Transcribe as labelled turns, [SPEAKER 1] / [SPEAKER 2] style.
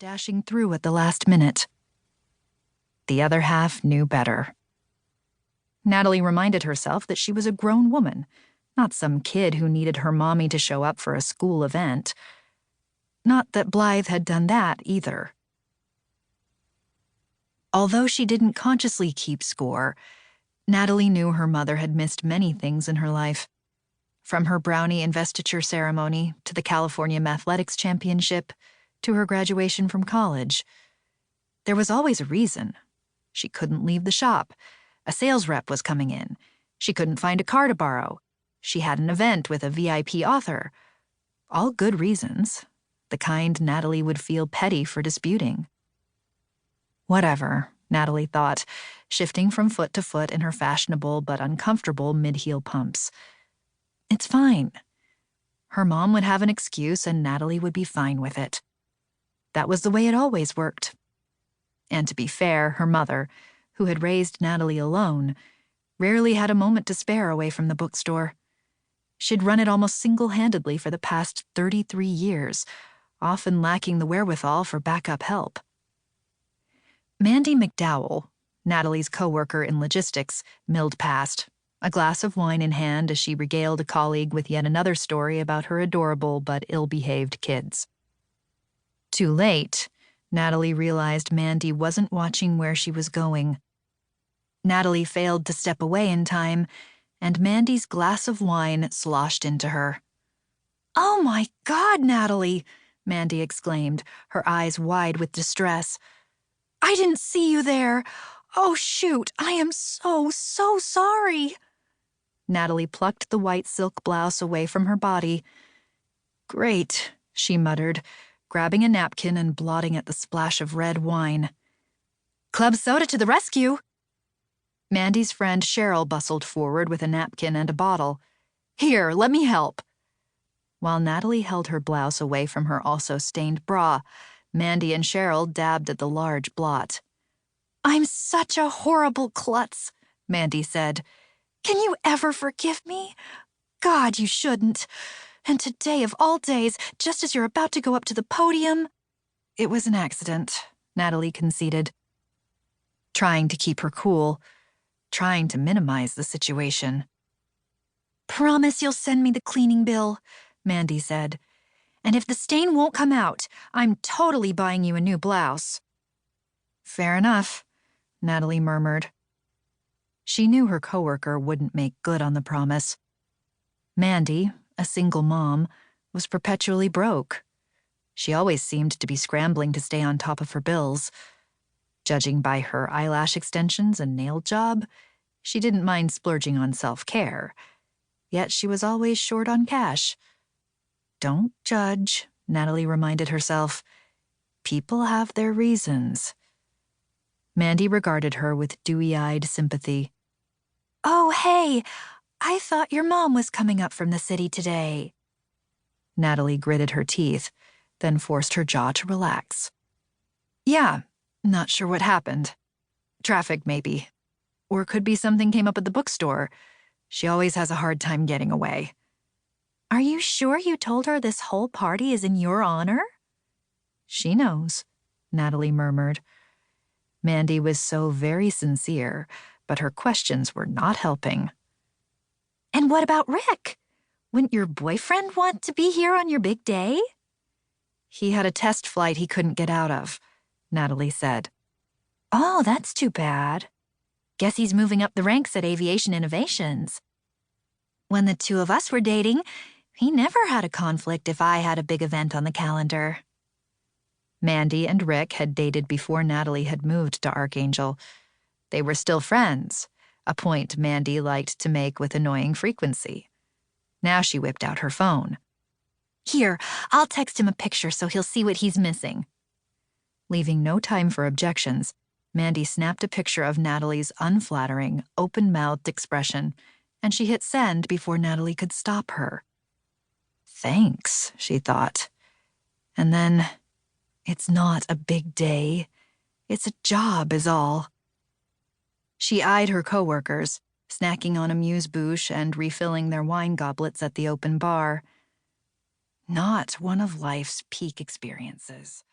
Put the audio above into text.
[SPEAKER 1] dashing through at the last minute. The other half knew better. Natalie reminded herself that she was a grown woman, not some kid who needed her mommy to show up for a school event. Not that Blythe had done that either. Although she didn't consciously keep score, Natalie knew her mother had missed many things in her life. From her brownie investiture ceremony to the California Mathletics Championship to her graduation from college. There was always a reason. She couldn't leave the shop. A sales rep was coming in. She couldn't find a car to borrow. She had an event with a VIP author. All good reasons, the kind Natalie would feel petty for disputing. Whatever, Natalie thought, shifting from foot to foot in her fashionable but uncomfortable mid-heel pumps. It's fine. Her mom would have an excuse and Natalie would be fine with it. That was the way it always worked. And to be fair, her mother, who had raised Natalie alone, rarely had a moment to spare away from the bookstore. She'd run it almost single-handedly for the past 33 years, often lacking the wherewithal for backup help. Mandy McDowell, Natalie's co-worker in logistics, milled past, a glass of wine in hand as she regaled a colleague with yet another story about her adorable but ill-behaved kids. Too late, Natalie realized Mandy wasn't watching where she was going. Natalie failed to step away in time, and Mandy's glass of wine sloshed into her. "Oh my God, Natalie!" Mandy exclaimed, her eyes wide with distress. "I didn't see you there. Oh, shoot, I am so sorry." Natalie plucked the white silk blouse away from her body. "Great," she muttered, grabbing a napkin and blotting at the splash of red wine. "Club soda to the rescue!" Mandy's friend Cheryl bustled forward with a napkin and a bottle. "Here, let me help." While Natalie held her blouse away from her also stained bra, Mandy and Cheryl dabbed at the large blot. "I'm such a horrible klutz," Mandy said. "Can you ever forgive me? God, you shouldn't. And today of all days, just as you're about to go up to the podium—" "It was an accident," Natalie conceded. Trying to keep her cool, trying to minimize the situation. "Promise you'll send me the cleaning bill," Mandy said. "And if the stain won't come out, I'm totally buying you a new blouse." "Fair enough," Natalie murmured. She knew her coworker wouldn't make good on the promise. Mandy, a single mom, was perpetually broke. She always seemed to be scrambling to stay on top of her bills. Judging by her eyelash extensions and nail job, she didn't mind splurging on self-care. Yet she was always short on cash. Don't judge, Natalie reminded herself. People have their reasons. Mandy regarded her with dewy-eyed sympathy. "Oh, hey, I thought your mom was coming up from the city today." Natalie gritted her teeth, then forced her jaw to relax. "Yeah, not sure what happened. Traffic, maybe. Or could be something came up at the bookstore. She always has a hard time getting away." "Are you sure you told her this whole party is in your honor?" "She knows," Natalie murmured. Mandy was so very sincere, but her questions were not helping. "And what about Rick? Wouldn't your boyfriend want to be here on your big day?" "He had a test flight he couldn't get out of," Natalie said. "Oh, that's too bad. Guess he's moving up the ranks at Aviation Innovations. When the two of us were dating, he never had a conflict if I had a big event on the calendar." Mandy and Rick had dated before Natalie had moved to Archangel. They were still friends, a point Mandy liked to make with annoying frequency. Now she whipped out her phone. "Here, I'll text him a picture so he'll see what he's missing." Leaving no time for objections, Mandy snapped a picture of Natalie's unflattering, open-mouthed expression, and she hit send before Natalie could stop her. Thanks, she thought. And then, it's not a big day. It's a job is all. She eyed her coworkers, snacking on amuse-bouche and refilling their wine goblets at the open bar. Not one of life's peak experiences.